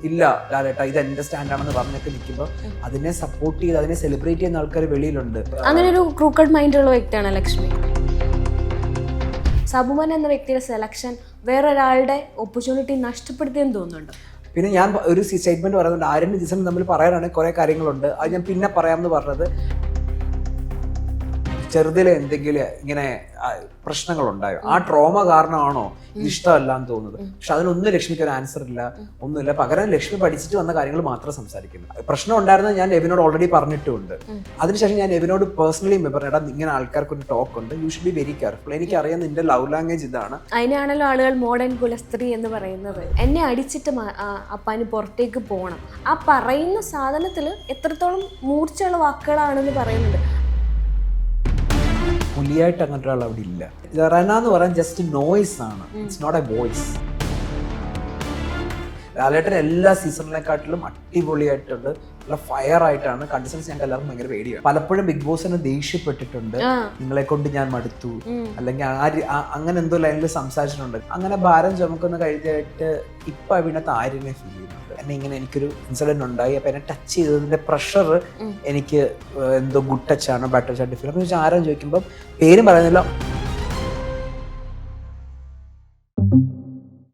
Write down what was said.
ഇല്ല ലാലേട്ടാ ഇത് എന്റെ സ്റ്റാൻഡാണെന്ന് പറഞ്ഞൊക്കെ നിൽക്കുമ്പോൾ അതിനെ സപ്പോർട്ട് ചെയ്ത് അതിനെ സെലിബ്രേറ്റ് ചെയ്യുന്ന ആൾക്കാർ വെളിയിലുണ്ട്. അങ്ങനെ ഒരു ക്രൂക്കഡ് മൈൻഡുള്ള വ്യക്തിയാണ് ലക്ഷ്മി. സബുമൻ എന്ന വ്യക്തിയുടെ സെലക്ഷൻ വേറൊരാളുടെ ഓപ്പർച്യൂണിറ്റി നഷ്ടപ്പെടുത്തിയെന്ന് തോന്നുന്നുണ്ട്. പിന്നെ ഞാൻ ഒരു സ്റ്റേറ്റ്മെന്റ് പറയുന്നുണ്ട്, ആര്യനും ജിസണും തമ്മിൽ പറയാനാണെങ്കിൽ കുറെ കാര്യങ്ങളുണ്ട്, അത് ഞാൻ പിന്നെ പറയാമെന്ന് പറഞ്ഞത്. ചെറുതിലെ എന്തെങ്കിലും ഇങ്ങനെ പ്രശ്നങ്ങളുണ്ടായോ, ആ ട്രോമ കാരണമാണോ ഇഷ്ടമല്ല എന്ന് തോന്നുന്നത്? പക്ഷെ അതിനൊന്നും ലക്ഷ്മിക്ക് ഒരു ആൻസർ ഇല്ല, ഒന്നുമില്ല. പകരം ലക്ഷ്മി പഠിച്ചിട്ട് വന്ന കാര്യങ്ങൾ മാത്രം സംസാരിക്കുന്നു. പ്രശ്നം ഉണ്ടായിരുന്നത് ഞാൻ നെവിനോട് ഓൾറെഡി പറഞ്ഞിട്ടുമുണ്ട്. അതിനുശേഷം ഞാൻ നെവിനോട് പേഴ്സണലി പറഞ്ഞാ ഇങ്ങനെ ആൾക്കാർക്ക് ഒരു ടോക്ക് ഉണ്ട്, you should be very careful, എനിക്ക് അറിയാം നിന്റെ ലവ് ലാംഗ്വേജ് ഇതാണ്. അതിനാണല്ലോ ആളുകൾ മോഡേൺ കുലസ്ത്രീ എന്ന് പറയുന്നത്. എന്നെ അടിച്ചിട്ട് അപ്പാന് പുറത്തേക്ക് പോകണം, ആ പറയുന്ന സാധനത്തിൽ എത്രത്തോളം മൂർച്ചയുള്ള വാക്കുകളാണെന്ന് പറയുന്നുണ്ട്. പുലിയായിട്ട് അങ്ങനത്തെ ഒരാൾ അവിടെ ഇല്ല. റന എന്ന് പറയാൻ ജസ്റ്റ് നോയ്സ് ആണ്, ഇറ്റ്സ് നോട്ട് എ വോയിസ്. ലാലേട്ടൻ എല്ലാ സീസണിനെക്കാട്ടിലും അടിപൊളിയായിട്ടുണ്ട്, നല്ല ഫയർ ആയിട്ടാണ്. കണ്ടസ്റ്റൻസ് ഞങ്ങൾക്ക് എല്ലാവർക്കും ഭയങ്കര പേടിയാണ്. പലപ്പോഴും ബിഗ് ബോസിന് ദേഷ്യപ്പെട്ടിട്ടുണ്ട്, നിങ്ങളെ കൊണ്ട് ഞാൻ മടുത്തു, അല്ലെങ്കിൽ അങ്ങനെ എന്തോ ലൈനിൽ സംസാരിച്ചിട്ടുണ്ട്. അങ്ങനെ ഭാരം ചുമക്കുന്ന കഴിഞ്ഞായിട്ട് ഇപ്പൊ അതിനകത്ത് ആര്യനെ ഫീൽ ചെയ്യുന്നുണ്ട്. എന്നെ ഇങ്ങനെ എനിക്കൊരു ഇൻസിഡന്റ് ഉണ്ടായി, അപ്പൊ എന്നെ ടച്ച് ചെയ്തതിന്റെ പ്രഷർ എനിക്ക് എന്തോ ഗുഡ് ടച്ച് ആണോ ബാഡ് ടച്ച് ആയിട്ട് ഫീൽ. അപ്പൊ ആരും ചോദിക്കുമ്പോൾ പേരും പറയുന്നില്ല,